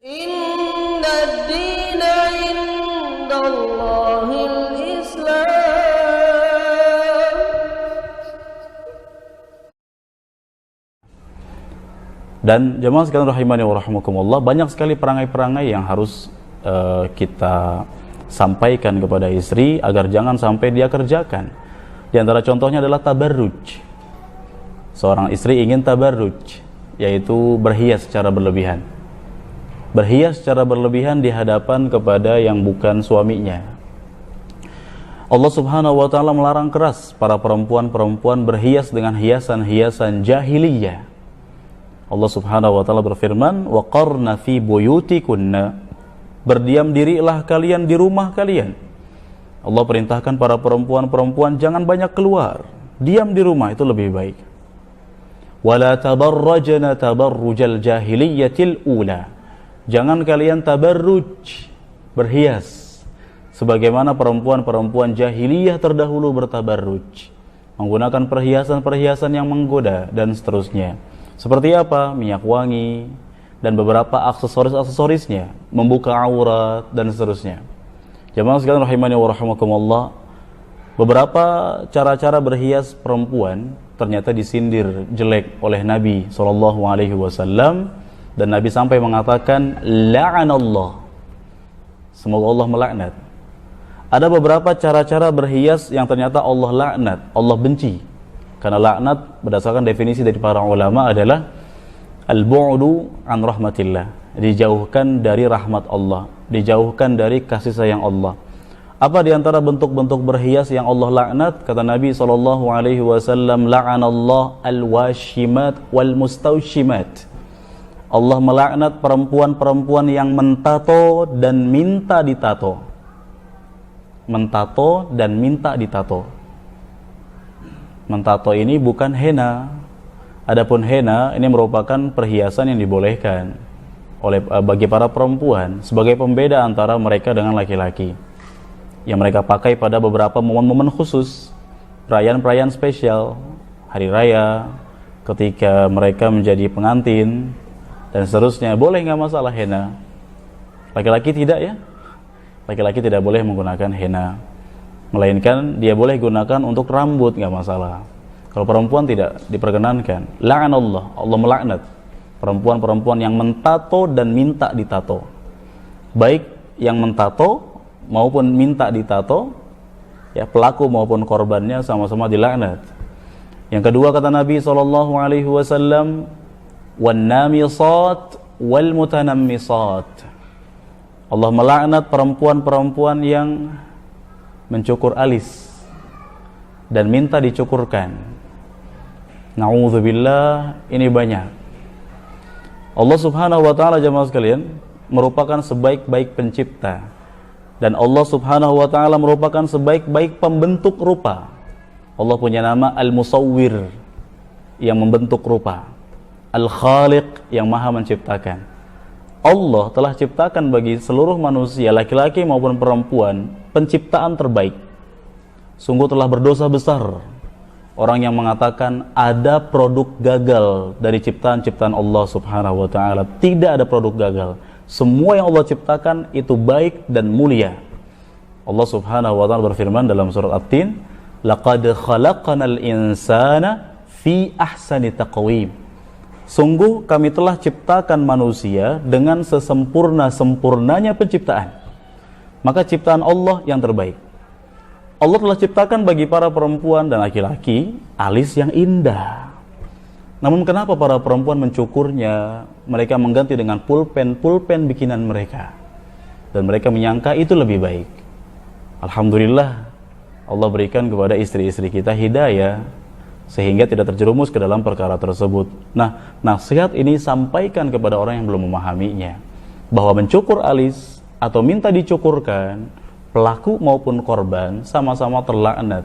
Inna ad-dina indallahil Islam. Dan jemaah sekalian rahimani wa rahimakumullah, banyak sekali perangai-perangai yang harus kita sampaikan kepada istri agar jangan sampai dia kerjakan. Di antara contohnya adalah tabarruj. Seorang istri ingin tabarruj, yaitu berhias secara berlebihan. Berhias secara berlebihan di hadapan kepada yang bukan suaminya. Allah Subhanahu wa taala melarang keras para perempuan-perempuan berhias dengan hiasan-hiasan jahiliyah. Allah Subhanahu wa taala berfirman, "Wa qarna fi buyutikunna." Berdiam dirilah kalian di rumah kalian. Allah perintahkan para perempuan-perempuan jangan banyak keluar. Diam di rumah itu lebih baik. Wala tabarrajna tabarrujal jahiliyatil ula. Jangan kalian tabarruj, berhias sebagaimana perempuan-perempuan jahiliyah terdahulu bertabarruj, menggunakan perhiasan-perhiasan yang menggoda dan seterusnya. Seperti apa? Minyak wangi dan beberapa aksesoris-aksesorisnya, membuka aurat dan seterusnya. Jemaah sekalian rahimani wa rahimakumullah, beberapa cara-cara berhias perempuan ternyata disindir jelek oleh Nabi SAW, dan Nabi sampai mengatakan la'anallah, semoga Allah melaknat. Ada beberapa cara-cara berhias yang ternyata Allah laknat, Allah benci. Karena laknat berdasarkan definisi dari para ulama adalah al-bu'du an rahmatillah, dijauhkan dari rahmat Allah, dijauhkan dari kasih sayang Allah. Apa di antara bentuk-bentuk berhias yang Allah laknat? Kata Nabi SAW, la'anallah al-washimat wal mustawshimat. Allah melaknat perempuan-perempuan yang mentato dan minta ditato. Mentato dan minta ditato. Mentato ini bukan henna. Adapun henna ini merupakan perhiasan yang dibolehkan bagi para perempuan sebagai pembeda antara mereka dengan laki-laki, yang mereka pakai pada beberapa momen-momen khusus, perayaan-perayaan spesial, hari raya, ketika mereka menjadi pengantin dan seterusnya. Boleh, nggak masalah henna. Laki-laki tidak ya, laki-laki tidak boleh menggunakan henna, melainkan dia boleh gunakan untuk rambut, nggak masalah. Kalau perempuan tidak diperkenankan. La'anallah, Allah melaknat perempuan-perempuan yang mentato dan minta ditato. Baik yang mentato maupun minta ditato, ya, pelaku maupun korbannya sama-sama dilaknat. Yang kedua, kata Nabi SAW, wan-namisat wal mutanammisat. Allah melaknat perempuan-perempuan yang mencukur alis dan minta dicukurkan. Na'udzubillah, ini banyak. Allah Subhanahu wa taala, jemaah sekalian, merupakan sebaik-baik pencipta, dan Allah Subhanahu wa taala merupakan sebaik-baik pembentuk rupa. Allah punya nama Al-Musawwir, yang membentuk rupa, Al-Khaliq, yang maha menciptakan. Allah telah ciptakan bagi seluruh manusia, laki-laki maupun perempuan, penciptaan terbaik. Sungguh telah berdosa besar orang yang mengatakan ada produk gagal dari ciptaan-ciptaan Allah Subhanahu wa taala. Tidak ada produk gagal. Semua yang Allah ciptakan itu baik dan mulia. Allah Subhanahu wa taala berfirman dalam surat At-Tin, laqad khalaqnal insana fi ahsani taqwim. Sungguh kami telah ciptakan manusia dengan sesempurna-sempurnanya penciptaan. Maka ciptaan Allah yang terbaik. Allah telah ciptakan bagi para perempuan dan laki-laki alis yang indah. Namun kenapa para perempuan mencukurnya? Mereka mengganti dengan pulpen bikinan mereka, dan mereka menyangka itu lebih baik. Alhamdulillah, Allah berikan kepada istri-istri kita hidayah sehingga tidak terjerumus ke dalam perkara tersebut. Nah, nasihat ini sampaikan kepada orang yang belum memahaminya, bahwa mencukur alis atau minta dicukurkan, pelaku maupun korban sama-sama terlaknat.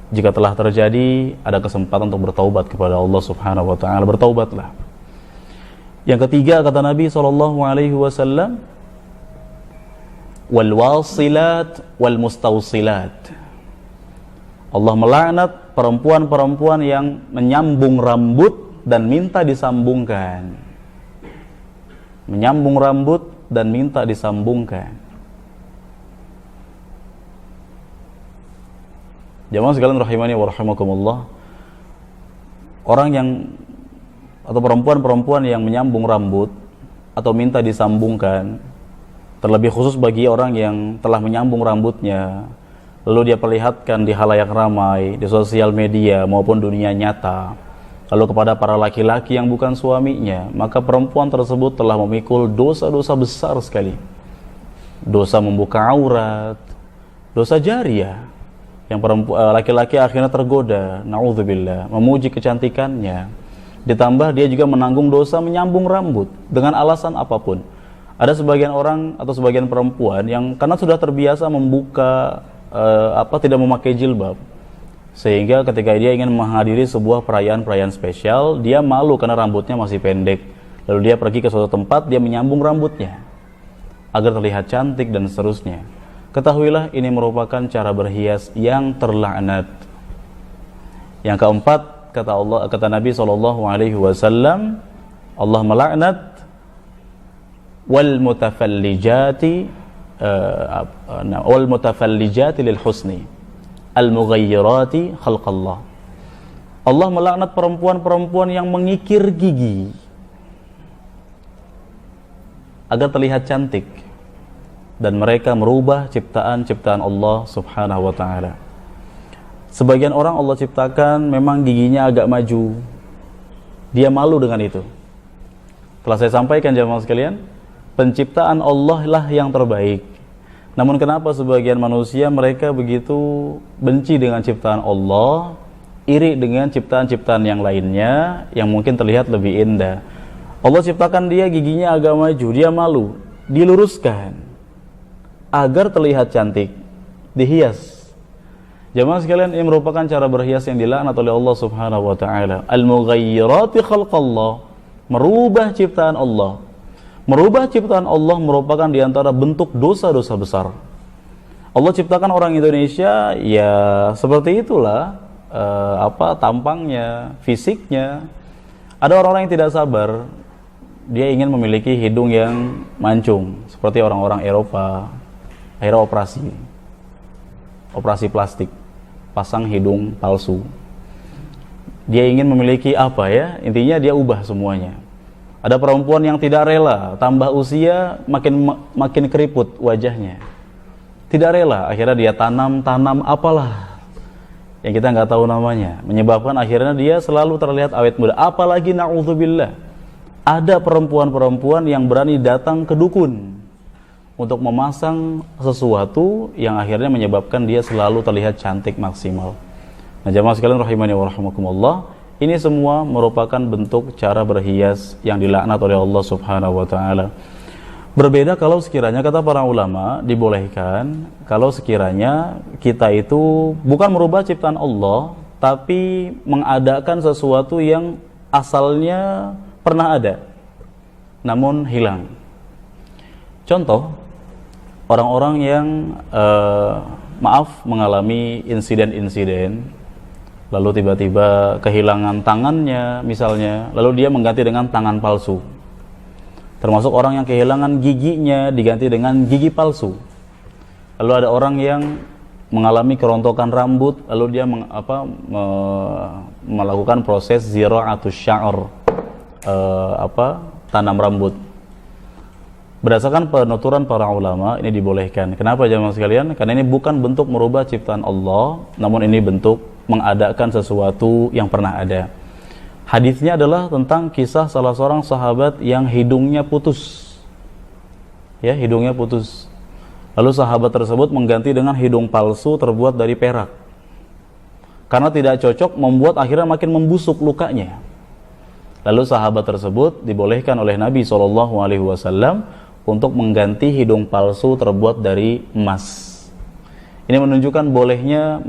Jika telah terjadi, ada kesempatan untuk bertaubat kepada Allah Subhanahu wa taala. Bertaubatlah. Yang ketiga, kata Nabi SAW, wal wasilat wal mustawsilat. Allah melaknat perempuan-perempuan yang menyambung rambut dan minta disambungkan. menyambung rambut dan minta disambungkan. Jamaah sekalian rahimani wa rahimakumullah, orang yang atau perempuan-perempuan yang menyambung rambut atau minta disambungkan, terlebih khusus bagi orang yang telah menyambung rambutnya lalu dia perlihatkan di halayak ramai, di sosial media maupun dunia nyata, lalu kepada para laki-laki yang bukan suaminya, maka perempuan tersebut telah memikul dosa-dosa besar sekali. Dosa membuka aurat, dosa jariyah, yang laki-laki akhirnya tergoda, na'udzubillah, memuji kecantikannya. Ditambah dia juga menanggung dosa menyambung rambut dengan alasan apapun. Ada sebagian orang atau sebagian perempuan yang karena sudah terbiasa membuka tidak memakai jilbab, sehingga ketika dia ingin menghadiri sebuah perayaan spesial, dia malu karena rambutnya masih pendek. Lalu dia pergi ke suatu tempat, dia menyambung rambutnya agar terlihat cantik dan seterusnya. Ketahuilah ini merupakan cara berhias yang terlaknat. Yang keempat, kata Nabi SAW, Allah melaknat wal mutafallijati lil husni al mughayyirati khalqallah. Allah melaknat perempuan-perempuan yang mengikir gigi agar terlihat cantik, dan mereka merubah ciptaan-ciptaan Allah Subhanahu wa taala. Sebagian orang Allah ciptakan memang giginya agak maju, dia malu dengan itu. Telah saya sampaikan jemaah sekalian, penciptaan Allah lah yang terbaik. Namun kenapa sebagian manusia mereka begitu benci dengan ciptaan Allah, iri dengan ciptaan-ciptaan yang lainnya yang mungkin terlihat lebih indah. Allah ciptakan dia giginya agak maju, dia malu, diluruskan agar terlihat cantik, dihias. Jemaah sekalian, ini merupakan cara berhias yang dilaknat oleh Allah Subhanahu wa taala. Al-mughayyirati khalqallah, merubah ciptaan Allah. Merubah ciptaan Allah merupakan di antara bentuk dosa-dosa besar. Allah ciptakan orang Indonesia ya seperti itulah, tampangnya, fisiknya. Ada orang-orang yang tidak sabar, dia ingin memiliki hidung yang mancung seperti orang-orang Eropa. Akhirnya operasi plastik, pasang hidung palsu. Dia ingin memiliki intinya dia ubah semuanya. Ada perempuan yang tidak rela, tambah usia makin keriput wajahnya, tidak rela, akhirnya dia tanam apalah yang kita nggak tahu namanya, menyebabkan akhirnya dia selalu terlihat awet muda. Apalagi na'udzubillah, ada perempuan-perempuan yang berani datang ke dukun untuk memasang sesuatu yang akhirnya menyebabkan dia selalu terlihat cantik maksimal. Nah, jamaah sekalian rahimani wa rahimakumullah, ini semua merupakan bentuk cara berhias yang dilaknat oleh Allah Subhanahu wa taala. Berbeda kalau sekiranya, kata para ulama, dibolehkan kalau sekiranya kita itu bukan merubah ciptaan Allah, tapi mengadakan sesuatu yang asalnya pernah ada namun hilang. Contoh, orang-orang yang mengalami insiden-insiden lalu tiba-tiba kehilangan tangannya misalnya, lalu dia mengganti dengan tangan palsu. Termasuk orang yang kehilangan giginya diganti dengan gigi palsu. Lalu ada orang yang mengalami kerontokan rambut, lalu dia melakukan proses zira'atus sya'r, tanam rambut. Berdasarkan penuturan para ulama, ini dibolehkan. Kenapa jemaah sekalian? Karena ini bukan bentuk merubah ciptaan Allah, namun ini bentuk mengadakan sesuatu yang pernah ada. Hadisnya adalah tentang kisah salah seorang sahabat yang hidungnya putus. Ya, hidungnya putus. Lalu sahabat tersebut mengganti dengan hidung palsu terbuat dari perak. Karena tidak cocok, membuat akhirnya makin membusuk lukanya. Lalu sahabat tersebut dibolehkan oleh Nabi SAW untuk mengganti hidung palsu terbuat dari emas. Ini menunjukkan bolehnya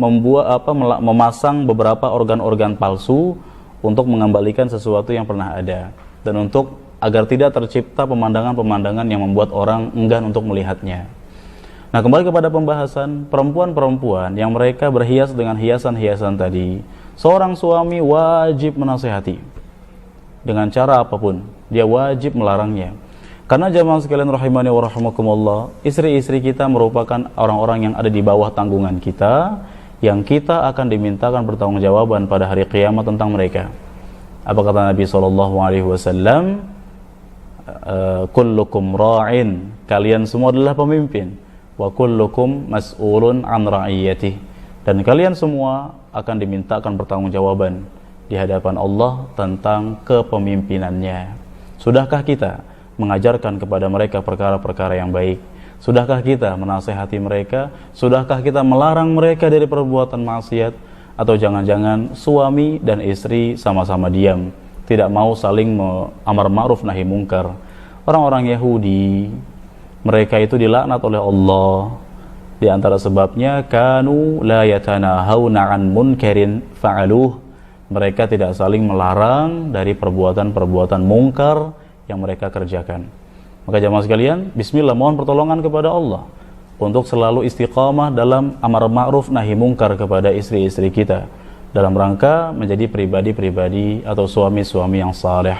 memasang beberapa organ-organ palsu untuk mengembalikan sesuatu yang pernah ada, dan untuk agar tidak tercipta pemandangan-pemandangan yang membuat orang enggan untuk melihatnya. Nah, kembali kepada pembahasan perempuan-perempuan yang mereka berhias dengan hiasan-hiasan tadi, seorang suami wajib menasihati dengan cara apapun, dia wajib melarangnya. Karena jamaah sekalian rahimani wa rahimakumullah, istri-istri kita merupakan orang-orang yang ada di bawah tanggungan kita, yang kita akan dimintakan pertanggungjawaban pada hari kiamat tentang mereka. Apa kata Nabi SAW? Kullukum ra'in, kalian semua adalah pemimpin, wa kullukum mas'ulun an ra'iyatih, dan kalian semua akan dimintakan pertanggungjawaban di hadapan Allah tentang kepemimpinannya. Sudahkah kita mengajarkan kepada mereka perkara-perkara yang baik? Sudahkah kita menasihati mereka? Sudahkah kita melarang mereka dari perbuatan maksiat? Atau jangan-jangan suami dan istri sama-sama diam, tidak mau saling amar ma'ruf nahi mungkar? Orang-orang Yahudi, mereka itu dilaknat oleh Allah. Di antara sebabnya, kanu la yatanahawna an munkarin fa'aluh, mereka tidak saling melarang dari perbuatan-perbuatan mungkar yang mereka kerjakan. Maka jamaah sekalian, bismillah, mohon pertolongan kepada Allah untuk selalu istiqamah dalam amar ma'ruf nahi mungkar kepada istri-istri kita, dalam rangka menjadi pribadi-pribadi atau suami-suami yang saleh.